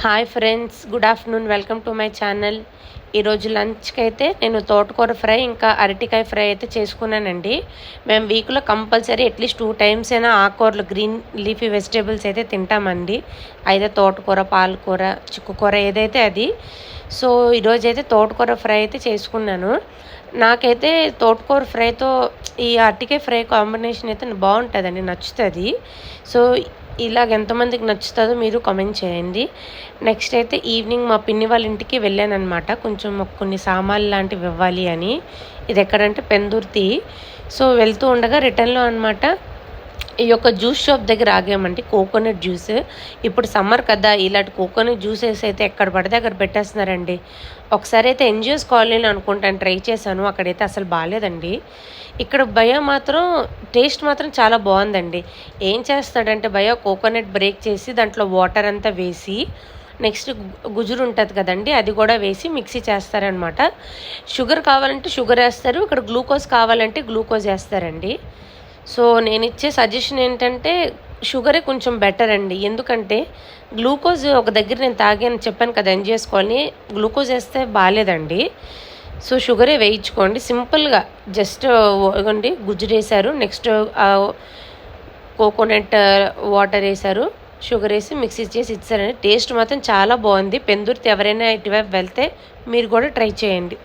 Hi friends, good afternoon. Welcome to my channel. ఈరోజు లంచ్కి అయితే నేను తోటకూర ఫ్రై ఇంకా అరటికాయ ఫ్రై అయితే చేసుకున్నానండి. మేము వీక్లో కంపల్సరీ అట్లీస్ట్ 2 టైమ్స్ అయినా ఆకుకూరలు, గ్రీన్ లీఫీ వెజిటేబుల్స్ అయితే తింటామండి. అయితే తోటకూర, పాలకూర, చిక్కుకూర ఏదైతే అది. సో ఈరోజైతే తోటకూర ఫ్రై అయితే చేసుకున్నాను. నాకైతే తోటకూర ఫ్రైతో ఈ అరటికాయ ఫ్రై కాంబినేషన్ అయితే బాగుంటుందండి, నచ్చుతుంది. సో ఇలాగ ఎంతమందికి నచ్చుతుందో మీరు కామెంట్ చేయండి. నెక్స్ట్ అయితే ఈవినింగ్ మా పిన్ని వాళ్ళ ఇంటికి వెళ్ళానమాట. కొంచెం కొన్ని సామాన్లు లాంటివి ఇవ్వాలి అని. ఇది ఎక్కడంటే పెందుర్తి. సో వెళ్తూ ఉండగా రిటర్న్లో అనమాట ఈ యొక్క జ్యూస్ షాప్ దగ్గర ఆగామండి. కోకోనట్ జ్యూస్ ఇప్పుడు సమ్మర్ కదా, ఇలాంటి కోకోనట్ జ్యూసెస్ అయితే ఎక్కడ పడితే అక్కడ పెట్టేస్తున్నారండి. ఒకసారి అయితే ఎన్జిఓస్ కాలనీలో అనుకుంటాను ట్రై చేశాను, అక్కడైతే అసలు బాగాలేదండి. ఇక్కడ భయ మాత్రం టేస్ట్ మాత్రం చాలా బాగుందండి. ఏం చేస్తాడంటే భయ కోకోనట్ బ్రేక్ చేసి దాంట్లో వాటర్ అంతా వేసి నెక్స్ట్ గుజురు ఉంటుంది కదండి, అది కూడా వేసి మిక్సీ చేస్తారనమాట. షుగర్ కావాలంటే షుగర్ వేస్తారు, ఇక్కడ గ్లూకోజ్ కావాలంటే గ్లూకోజ్ వేస్తారండి. సో నేను ఇచ్చే సజెషన్ ఏంటంటే షుగరే కొంచెం బెటర్ అండి. ఎందుకంటే గ్లూకోజ్ ఒక దగ్గర నేను తాగాను చెప్పాను కదా, చేసుకోవాలి గ్లూకోజ్ వేస్తే బాగాలేదండి. సో షుగరే వేయించుకోండి సింపుల్గా. జస్ట్ ఇవ్వండి, గుజ్జు వేశారు, నెక్స్ట్ కోకోనట్ వాటర్ వేశారు, షుగర్ వేసి మిక్సీ చేసి ఇచ్చారండి. టేస్ట్ మాత్రం చాలా బాగుంది. పెందుర్తి ఎవరైనా ఇటువైపు వెళ్తే మీరు కూడా ట్రై చేయండి.